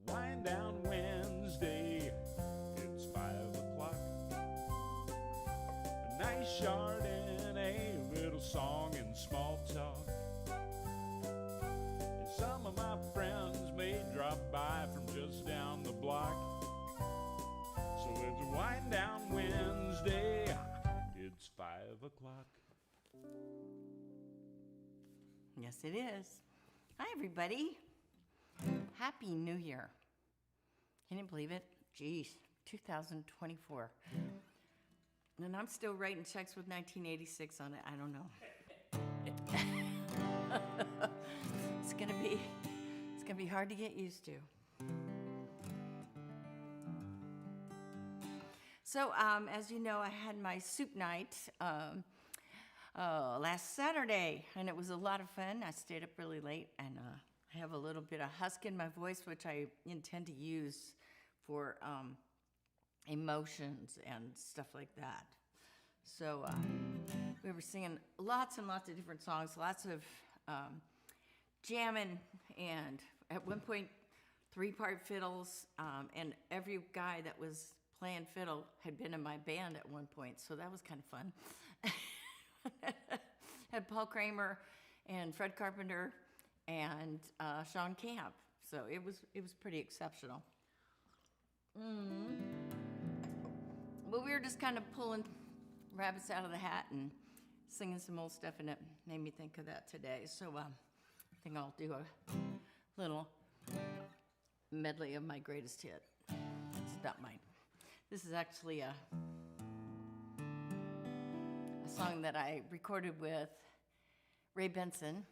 Wind down Wednesday, it's 5 o'clock. A nice Chardonnay, little song and small talk. And some of my friends may drop by from just down the block. So it's Wind Down Wednesday, it's 5 o'clock. Yes, it is. Hi, everybody. Happy New Year. Can you believe it? Geez, 2024. And I'm still writing checks with 1986 on it. I don't know. It's gonna be hard to get used to. So, as you know, I had my soup night last Saturday, and it was a lot of fun. I stayed up really late, and I have a little bit of husk in my voice, which I intend to use for emotions and stuff like that. So we were singing lots and lots of different songs, lots of jamming, and at one point, 3-part fiddles, and every guy that was playing fiddle had been in my band at one point, so that was kind of fun. Had Paul Kramer and Fred Carpenter and Sean Camp, so it was pretty exceptional. But we were just kind of pulling rabbits out of the hat and singing some old stuff, and it made me think of that today. So I think I'll do a little medley of my greatest hit. It's not mine. This is actually a song that I recorded with Ray Benson,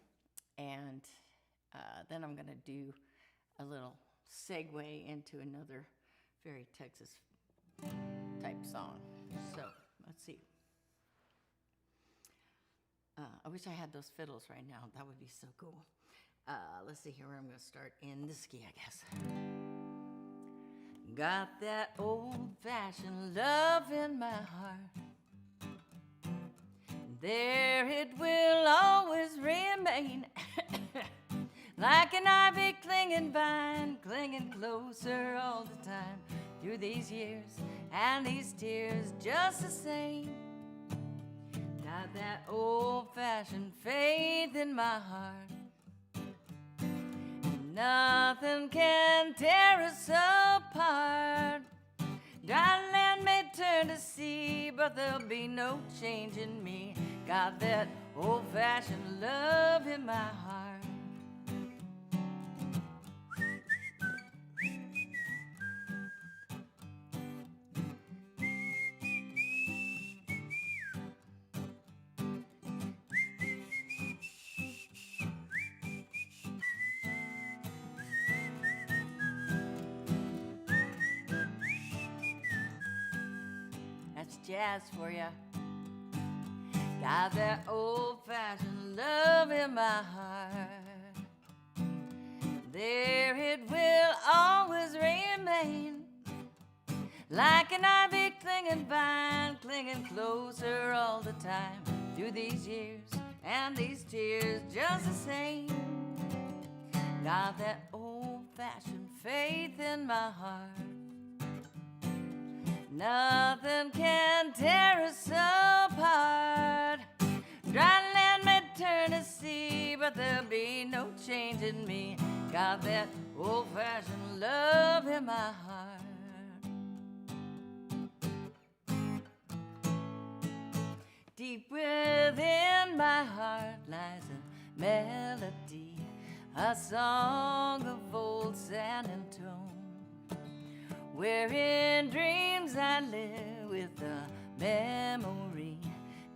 and then I'm going to do a little segue into another very Texas type song. So let's see. I wish I had those fiddles right now. That would be so cool. Let's see here where I'm going to start. In the ski, I guess. Got that old-fashioned love in my heart. There it will always remain. Like an ivy clinging vine, clinging closer all the time. Through these years and these tears just the same. Got that old-fashioned faith in my heart. Nothing can tear us apart. Dry land may turn to sea, but there'll be no change in me. Got that old-fashioned love in my heart. Jazz for ya. Got that old-fashioned love in my heart. There it will always remain. Like an ivy clinging vine, clinging closer all the time. Through these years and these tears just the same. Got that old-fashioned faith in my heart. Nothing can tear us apart. Dry land may turn to sea, but there'll be no change in me. Got that old-fashioned love in my heart. Deep within my heart lies a melody, a song of old San Antone. Where in dreams I live with a memory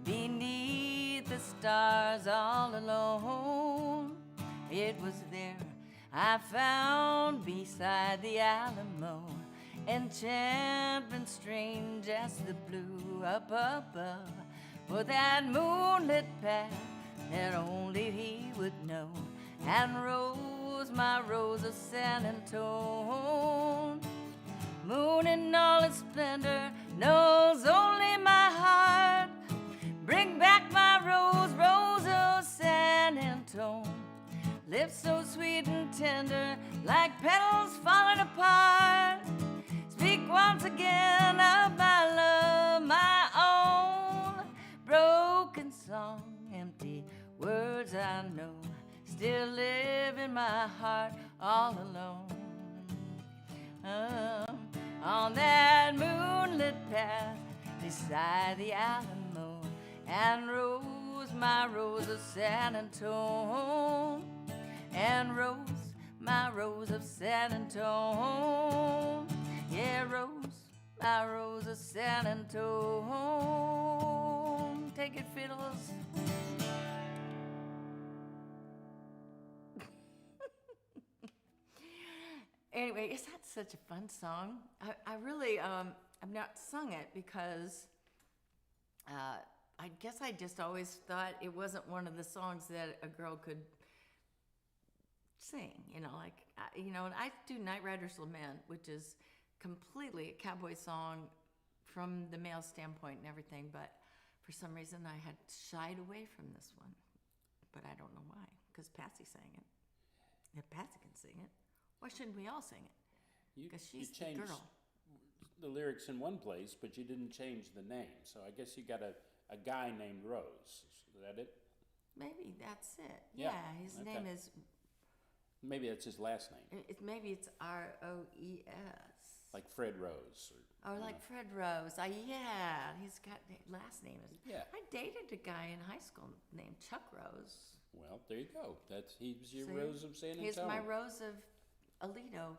beneath the stars all alone. It was there I found beside the Alamo enchantment strange as the blue up above. For that moonlit path that only he would know. And rose, my rose of San Antone. Moon in all its splendor knows only my heart. Bring back my rose, rose of San Antone. lips so sweet and tender, like petals falling apart. Speak once again of my love, my own broken song. Empty words I know still live in my heart all alone. On that moonlit path beside the Alamo, and Rose, my Rose of San Antone, and Rose, my Rose of San Antone, yeah, Rose, my Rose of San Antone. Take it, fiddles. Anyway, is that such a fun song? I really, I've not sung it because I guess I just always thought it wasn't one of the songs that a girl could sing, you know, like, you know, and I do Night Rider's Lament, which is completely a cowboy song from the male standpoint and everything, but for some reason I had shied away from this one, but I don't know why, because Patsy sang it. If Patsy can sing it, why shouldn't we all sing it? Because she's the girl. The lyrics in one place, but you didn't change the name. So I guess you got a guy named Rose. Is that it? Maybe that's it. Yeah, His okay. name is, Maybe that's his last name, maybe it's R-O-E-S. like Fred Rose. Or like Fred Rose. Yeah, he's got, last name is. Yeah. I dated a guy in high school named Chuck Rose. Well, there you go. He was your See? Rose of San Antonio. He's my Rose of Alito.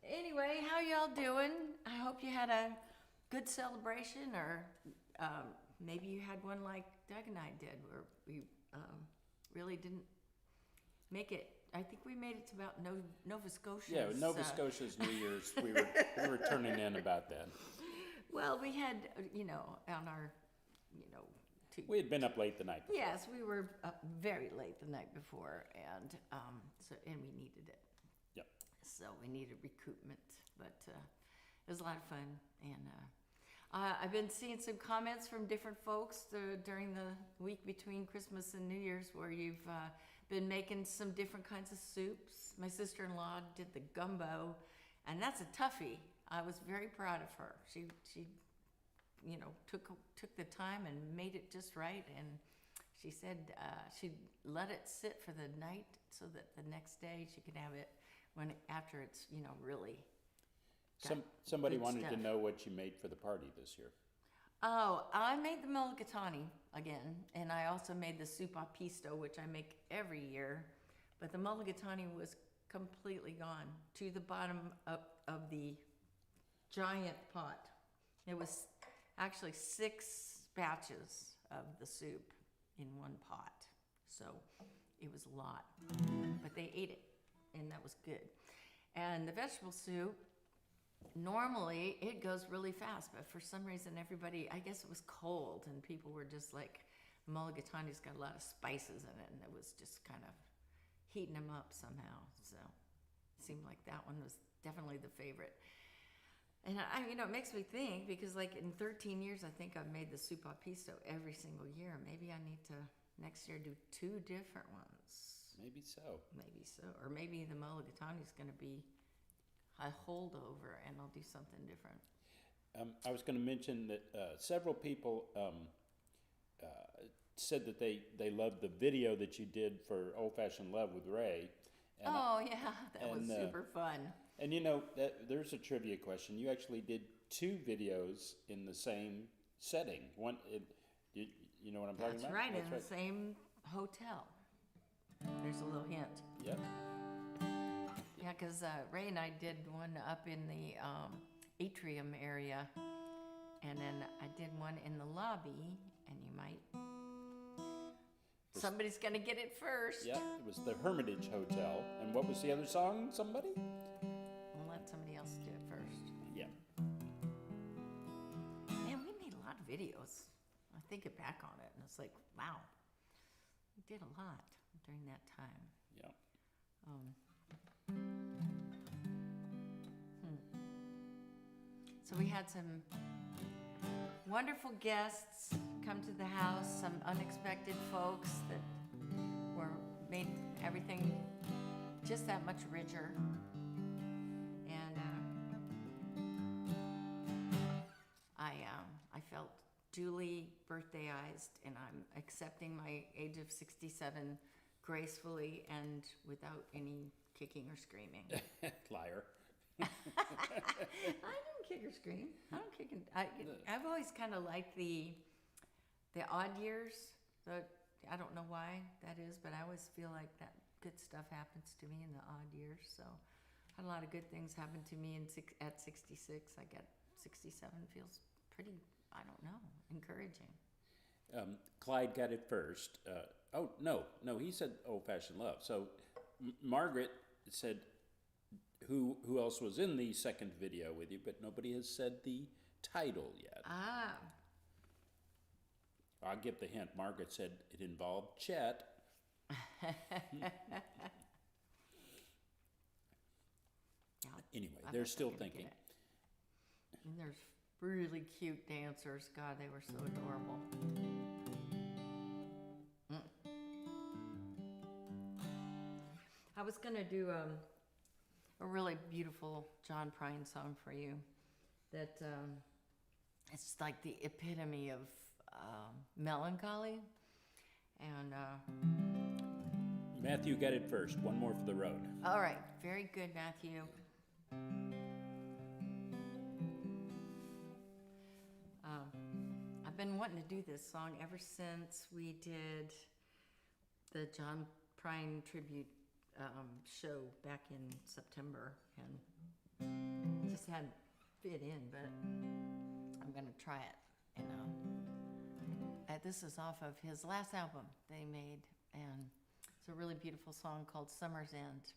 Anyway, how y'all doing? I hope you had a good celebration, or maybe you had one like Doug and I did, where we really didn't make it. I think we made it to about Nova Scotia. Yeah, Nova Scotia's New Year's. We were turning in about that. Well, we had, you know, on our, We had been up late the night before. Yes, we were up very late the night before, and we needed it. Yep. So we needed recoupment, but it was a lot of fun, and I've been seeing some comments from different folks during the week between Christmas and New Year's, where you've been making some different kinds of soups. My sister-in-law did the gumbo, and that's a toughie. I was very proud of her. She took the time and made it just right, and she said she'd let it sit for the night so that the next day she could have it after it's really. Somebody good wanted stuff. to know what you made for the party this year. Oh, I made the mulligatawny again, and I also made the soup a pisto, which I make every year, but the mulligatawny was completely gone to the bottom of the giant pot. It was actually 6 batches of the soup in one pot, so it was a lot, but they ate it, and that was good. And the vegetable soup, normally it goes really fast, but for some reason everybody, I guess it was cold, and people were just like, mulligatawny's got a lot of spices in it, and it was just kind of heating them up somehow, so it seemed like that one was definitely the favorite. And it makes me think, because like in 13 years, I think I've made the soup a pisto every single year. Maybe I need to next year do 2 different ones. Maybe so. Maybe so. Or maybe the mulligatawny is going to be a holdover, and I'll do something different. I was going to mention that several people said that they loved the video that you did for Old Fashioned Love with Ray. And That was super fun. And there's a trivia question. You actually did 2 videos in the same setting. One, you know what I'm talking about? That's right, in the same hotel. There's a little hint. Yep. Yeah, because Ray and I did one up in the atrium area, and then I did one in the lobby, and you might... Somebody's going to get it first. Yeah, it was the Hermitage Hotel. And what was the other song, somebody? We'll let somebody else do it first. Yeah. Man, we made a lot of videos. I think back on it, and it's like, wow. We did a lot during that time. Yeah. So we had some wonderful guests come to the house, some unexpected folks that made everything just that much richer. And I felt duly birthdayized, and I'm accepting my age of 67 gracefully and without any kicking or screaming. Liar. I didn't kick or scream. I don't kick. I've always kind of liked the odd years. I don't know why that is, but I always feel like that good stuff happens to me in the odd years. So, I had a lot of good things happen to me at 66. I got 67 feels pretty. I don't know, encouraging. Clyde got it first. Oh no, he said old-fashioned love. So Margaret said, who else was in the second video with you? But nobody has said the title yet. Ah. I'll give the hint. Margaret said it involved Chet. Anyway, they're still thinking. And there's really cute dancers. God, they were so adorable. I was going to do a really beautiful John Prine song for you that it's like the epitome of melancholy. And Matthew got it first. One more for the road. all right, very good, Matthew. I've been wanting to do this song ever since we did the John Prine tribute show back in September, and just hadn't fit in, but I'm going to try it. And this is off of his last album they made, and it's a really beautiful song called Summer's End.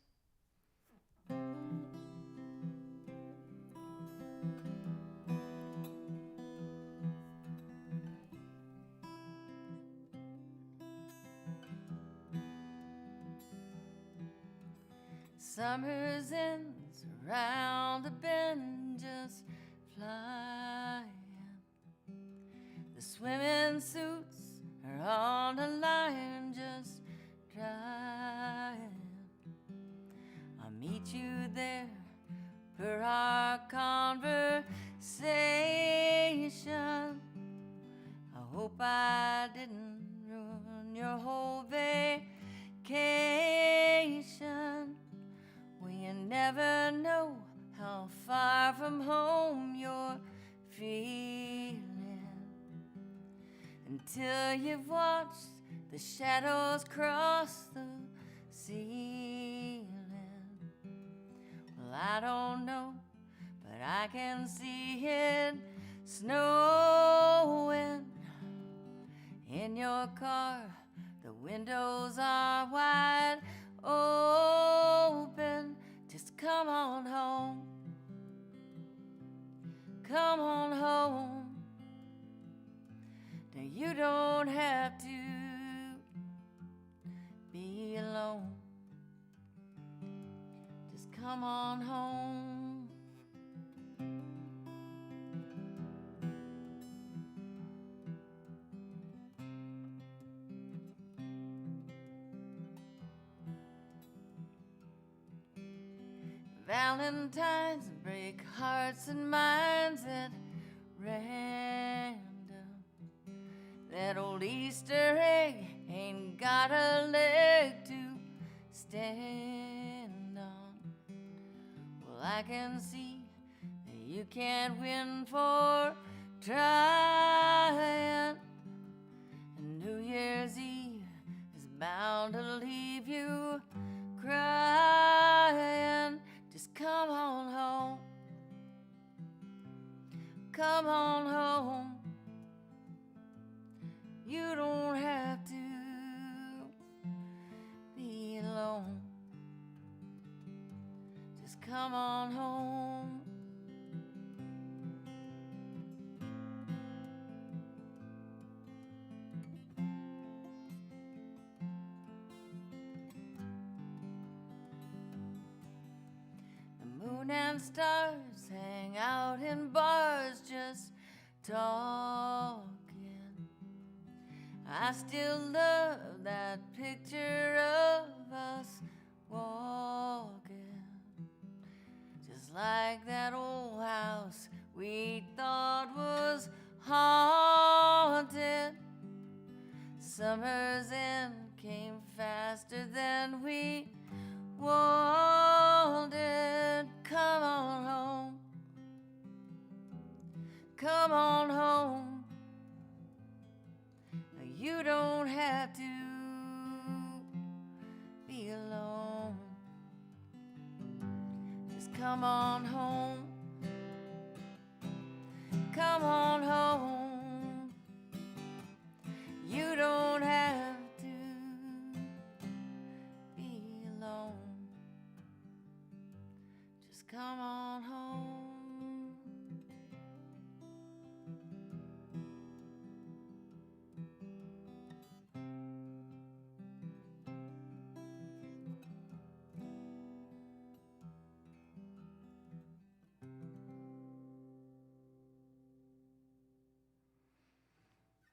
Summer's end's around the bend, just flying. The swimming suits are on the line, just drying. I'll meet you there for our conversation. I hope I didn't ruin your whole vacation. Well, you never know how far from home you're feeling until you've watched the shadows cross the ceiling. Well, I don't know, but I can see it snowing in your car. The windows are wide open. Just come on home. Come on home. Now you don't have to be alone. Just come on home. Valentines break hearts and minds at random. That old Easter egg ain't got a leg to stand on. Well, I can see that you can't win for trying. And New Year's Eve is bound to leave you crying. Just come on home. Come on home. You don't have to be alone. Just come on home. The moon and stars hang out in bars just talking. I still love that picture of us walking, just like that old house we thought was haunted. Summer's end came faster than we wanted. Come on home, come on home. You don't have to be alone. Just come on home, come on home. You don't have to be alone. Just come on home.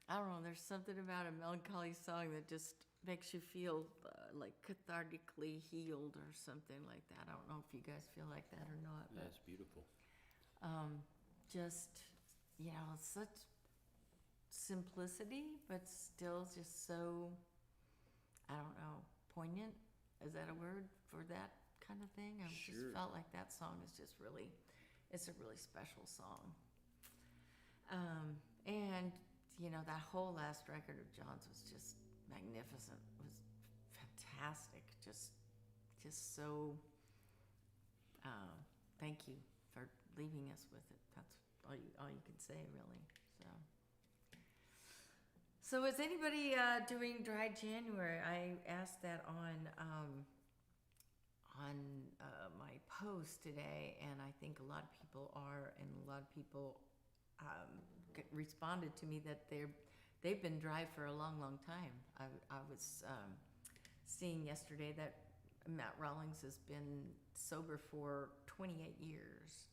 I don't know, there's something about a melancholy song that just makes you feel like cathartically healed or something like that. I don't know if you guys feel like that or not. But, That's beautiful. just, such simplicity, but still just so, I don't know, poignant. Is that a word for that kind of thing? I Sure. just felt like that song is just really, it's a really special song. And that whole last record of John's was just magnificent. It was fantastic. Just so. Thank you for leaving us with it. That's all you can say, really. So is anybody doing Dry January? I asked that on my post today, and I think a lot of people are, and a lot of people responded to me that they've been dry for a long, long time. I was seeing yesterday that Matt Rawlings has been sober for 28 years,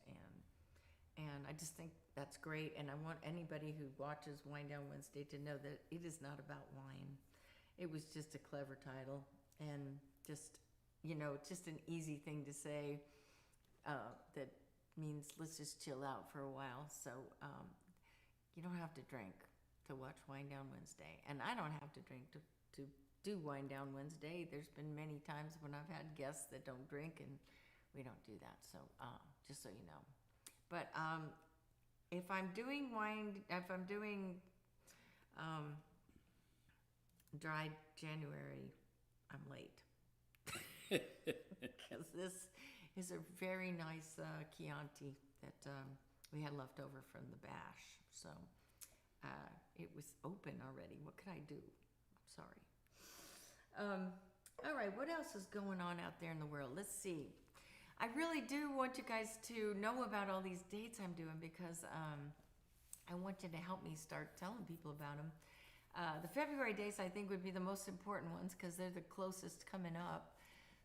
and I just think that's great. And I want anybody who watches Wine Down Wednesday to know that it is not about wine. It was just a clever title, and just just an easy thing to say that means let's just chill out for a while. So you don't have to drink to watch Wine Down Wednesday, and I don't have to drink to do Wine Down Wednesday. There's been many times when I've had guests that don't drink, and we don't do that. So just so you know. But if I'm doing Dry January, I'm late. Because this is a very nice Chianti that we had left over from the bash. So it was open already. What could I do? I'm sorry. All right, what else is going on out there in the world? Let's see. I really do want you guys to know about all these dates I'm doing, because I want you to help me start telling people about them. The February dates I think would be the most important ones, because they're the closest coming up.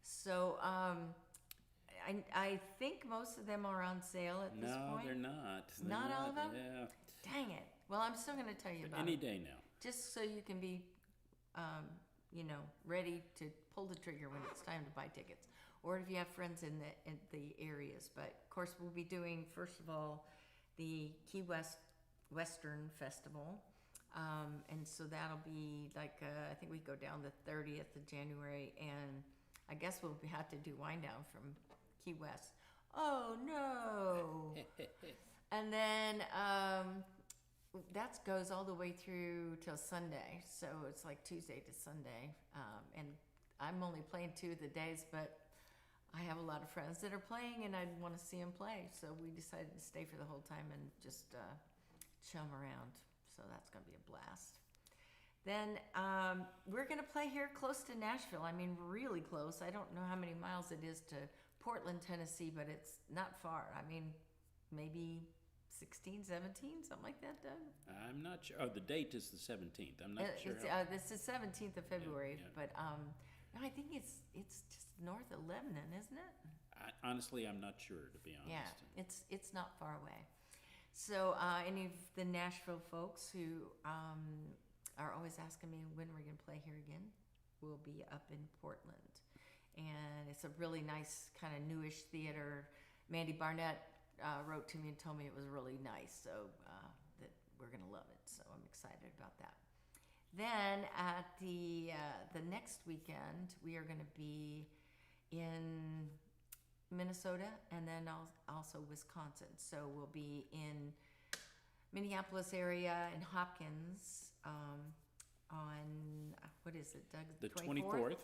So I think most of them are on sale at this point. No, they're not. They're Not all of them? Yeah. Dang it. Well, I'm still going to tell you about Any them. day now. Just so you can be, ready to pull the trigger when it's time to buy tickets, or if you have friends in the areas. But of course, we'll be doing, first of all, the Key West Western Festival, and so that'll be like I think we go down the 30th of January, and I guess we'll have to do Wine Down from Key West. Oh no! And then that goes all the way through till Sunday, so it's like Tuesday to Sunday. And I'm only playing 2 of the days, but I have a lot of friends that are playing, and I'd want to see them play. So we decided to stay for the whole time and just chum around. So that's going to be a blast. Then we're going to play here close to Nashville. I mean, really close. I don't know how many miles it is to Portland, Tennessee, but it's not far. I mean, maybe 16, 17, something like that, Doug? I'm not sure. Oh, the date is the 17th. I'm not sure. This is 17th of February, yeah. but no, I think it's just north of Lebanon, isn't it? Honestly, I'm not sure, to be honest. Yeah, it's not far away. So any of the Nashville folks who are always asking me when we're going to play here again. We'll be up in Portland. And it's a really nice kind of newish theater. Mandy Barnett wrote to me and told me it was really nice, so that we're going to love it. So I'm excited about that. Then at the next weekend, we are going to be in Minnesota and then also Wisconsin. So we'll be in Minneapolis area and Hopkins on, what is it, Doug? The 24th.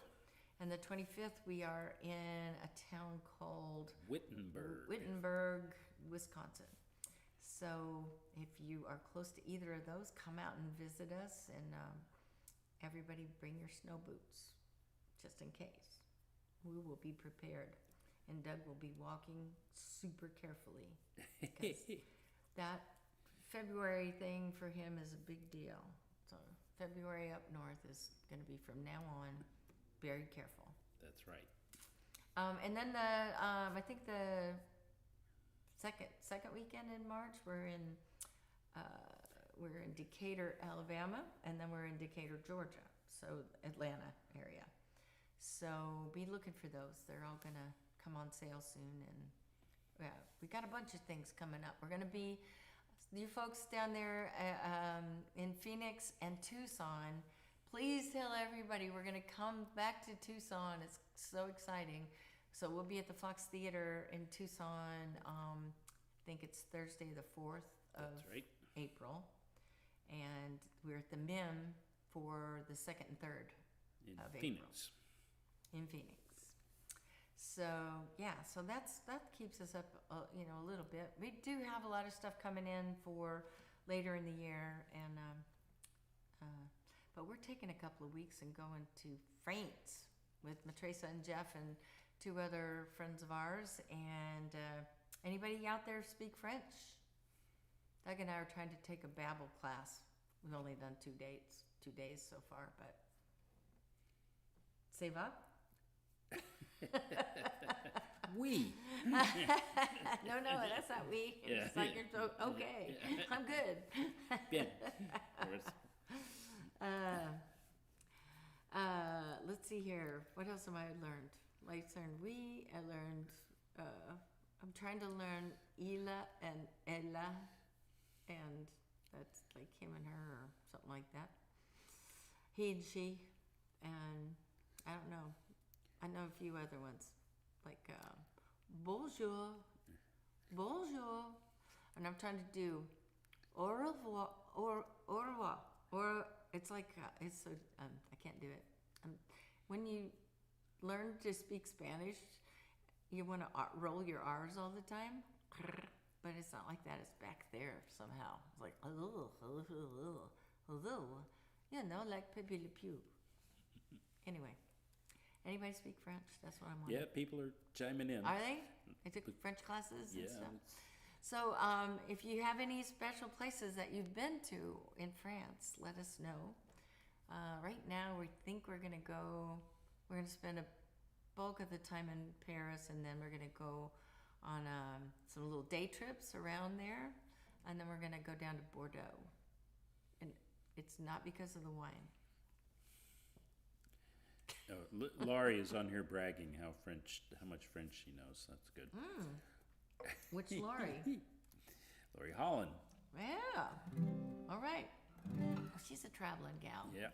And the 25th, we are in a town called Wittenberg, Wisconsin. So if you are close to either of those, come out and visit us, and everybody bring your snow boots, just in case. We will be prepared, and Doug will be walking super carefully, because that February thing for him is a big deal. So February up north is going to be from now on very careful. That's right. And then I think the second weekend in March, we're in Decatur, Alabama, and then we're in Decatur, Georgia, so Atlanta area. So be looking for those. They're all gonna come on sale soon, and we got a bunch of things coming up. We're gonna be, you folks down there in Phoenix and Tucson, please tell everybody we're going to come back to Tucson. It's so exciting. So we'll be at the Fox Theater in Tucson. I think it's Thursday the 4th of April. And we're at the MIM for the 2nd and 3rd of Phoenix. April. In Phoenix. So, yeah, so that keeps us up, a little bit. We do have a lot of stuff coming in for later in the year, and but we're taking a couple of weeks and going to France with Matresa and Jeff and 2 other friends of ours. And anybody out there speak French? Doug and I are trying to take a Babbel class. We've only done 2 days so far, but ça va? Oui. No, that's not we. Yeah. It's like you're okay. Yeah. I'm good. Bien. Let's see here. What else have I learned? I learned, I'm trying to learn Ila and Ella, and that's like him and her or something like that. He and she, and I don't know. I know a few other ones, like bonjour, bonjour, and I'm trying to do au revoir, au revoir, or it's like it's so I can't do it. When you learn to speak Spanish, you want to roll your R's all the time, but it's not like that. It's back there somehow. It's like hello, like Pepe Le Pew. Anyway. Anybody speak French? That's what I'm on. Yeah, people are chiming in. Are they? They took French classes and Yeah. stuff? So if you have any special places that you've been to in France, let us know. Right now, we think we're going to spend a bulk of the time in Paris, and then we're going to go on some little day trips around there, and then we're going to go down to Bordeaux. And it's not because of the wine. Oh, Laurie is on here bragging how much French she knows. That's good. Which Laurie? Laurie Holland. Yeah. All right. She's a traveling gal. Yeah.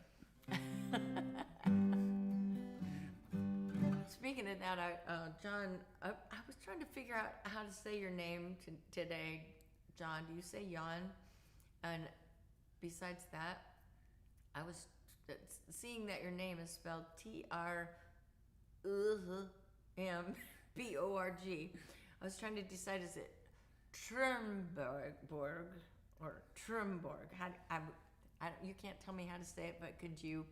Speaking of that, John, I was trying to figure out how to say your name today. John, do you say Jan? And besides that, I was seeing that your name is spelled Trmborg. I was trying to decide, is it Trumborg or Trumborg? You can't tell me how to say it, but could you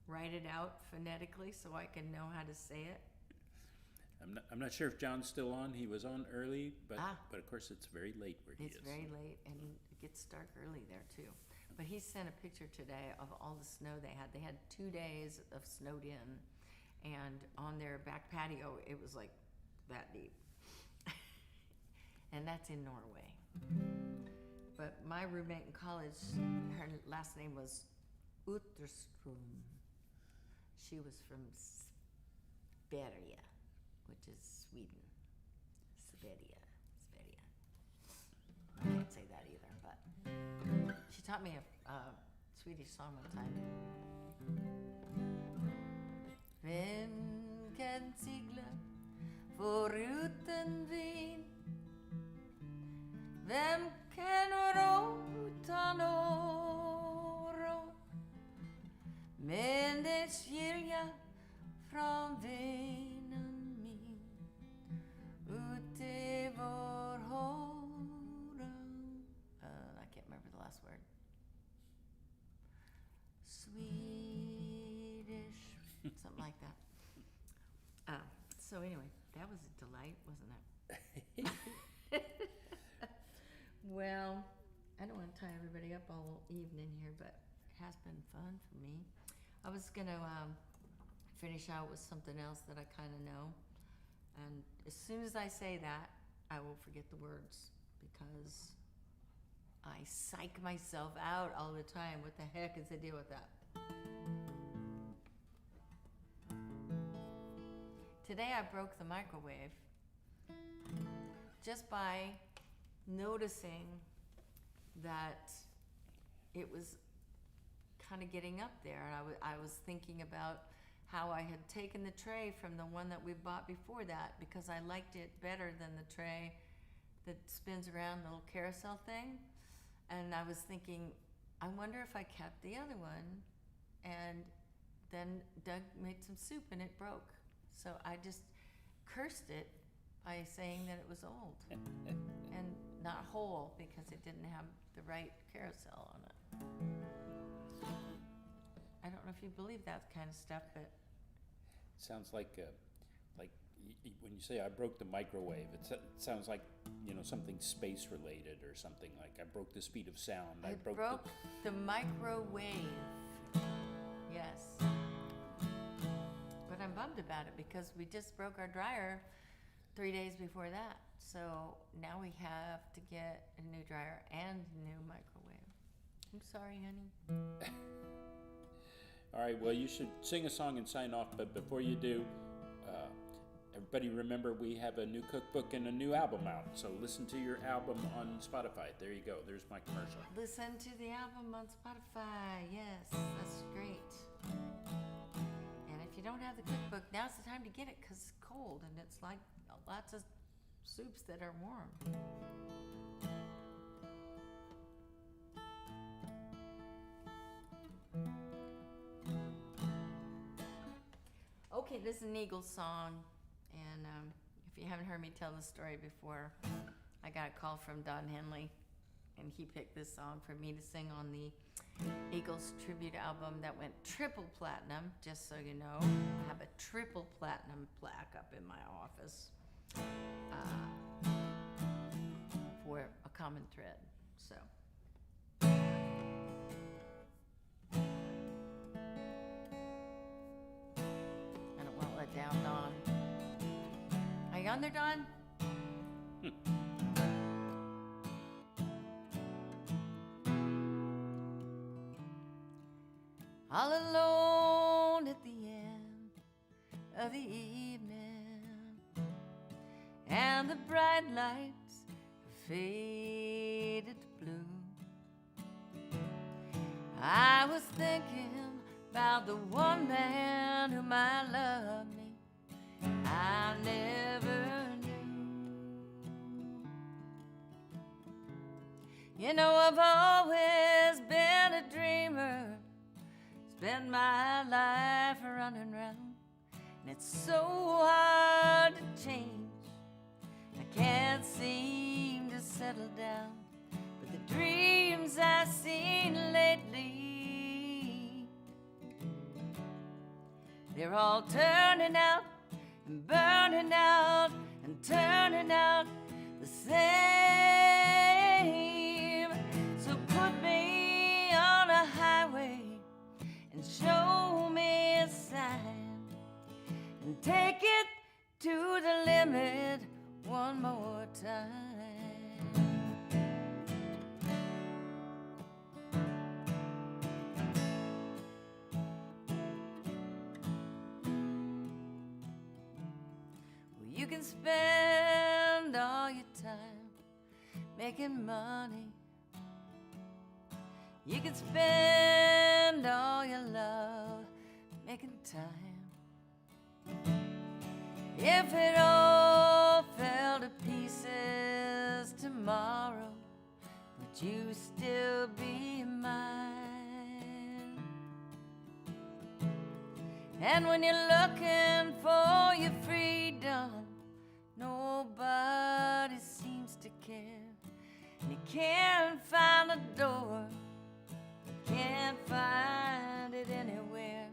write it out phonetically so I can know how to say it? I'm not sure if John's still on. He was on early, but of course it's very late where he is. It's very late, and it gets dark early there too. But he sent a picture today of all the snow they had. They had 2 days of snowed in, and on their back patio, it was like that deep. And that's in Norway. But my roommate in college, her last name was Utterström. She was from Sverige, which is Sweden. Sverige. I can't say that either, but she taught me a Swedish song one time. Vem kan segla förutan vin? Vem kan ro utan oro? Men det skilja från vännen min ut i vår horon. I can't remember the last word. Swedish, something like that. So anyway, that was a delight, wasn't it? Well, I don't want to tie everybody up all evening here, but it has been fun for me. I was going to finish out with something else that I kind of know. And as soon as I say that, I will forget the words because I psych myself out all the time. What the heck is the deal with that? Today I broke the microwave just by noticing that it was kind of getting up there, and I was thinking about how I had taken the tray from the one that we bought before that because I liked it better than the tray that spins around, the little carousel thing. And I was thinking, I wonder if I kept the other one. And then Doug made some soup and it broke. So I just cursed it by saying that it was old and not whole because it didn't have the right carousel on it. I don't know if you believe that kind of stuff, but Sounds like when you say I broke the microwave, it sounds like, something space related or something like I broke the speed of sound. I broke the microwave. Yes. But I'm bummed about it because we just broke our dryer 3 days before that. So now we have to get a new dryer and a new microwave. I'm sorry, honey. All right, well, you should sing a song and sign off, but before you do, everybody remember we have a new cookbook and a new album out, so listen to your album on Spotify. There you go, there's my commercial. Listen to the album on Spotify. Yes, that's great. And if you don't have the cookbook, now's the time to get it because it's cold and it's like lots of soups that are warm. Okay, this is an Eagles song, and if you haven't heard me tell the story before, I got a call from Don Henley, and he picked this song for me to sing on the Eagles tribute album that went triple platinum. Just so you know, I have a triple platinum plaque up in my office for A Common Thread. So. Down, Don. Are you on there, Don? All alone at the end of the evening, and the bright lights faded to blue. I was thinking about the one man whom I loved me I never knew. You know, I've always been a dreamer, spent my life running round, and it's so hard to change. I can't seem to settle down, but the dreams I've seen lately, they're all turning out and burning out and turning out the same. So put me on a highway and show me a sign, and take it to the limit one more time. You can spend all your time making money. You can spend all your love making time. If it all fell to pieces tomorrow, would you still be mine? And when you're looking for your freedom, nobody seems to care. You can't find a door, you can't find it anywhere.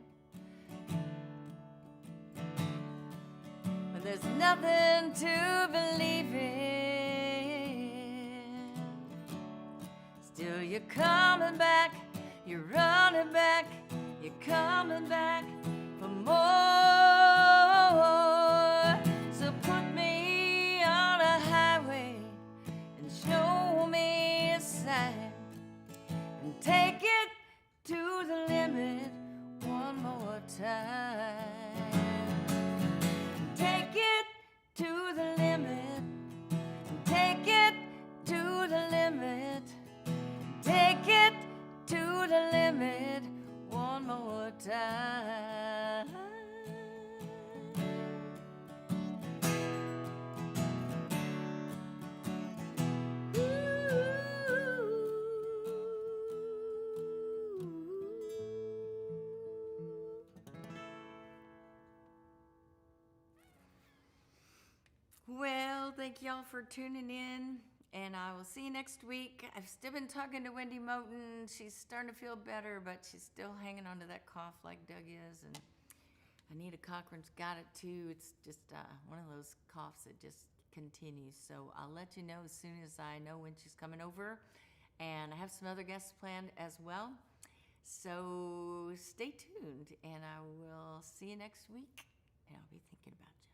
But there's nothing to believe in. Still you're coming back, you're running back, you're coming back for more. So put me on a highway and show me a sign, and take it to the limit one more time. Take it to the limit, take it to the limit, take it to the limit one more time. Well, thank y'all for tuning in, and I will see you next week. I've still been talking to Wendy Moten. She's starting to feel better, but she's still hanging on to that cough like Doug is, and Anita Cochran's got it too. It's just one of those coughs that just continues. So I'll let you know as soon as I know when she's coming over, and I have some other guests planned as well. So stay tuned, and I will see you next week, and I'll be thinking about you.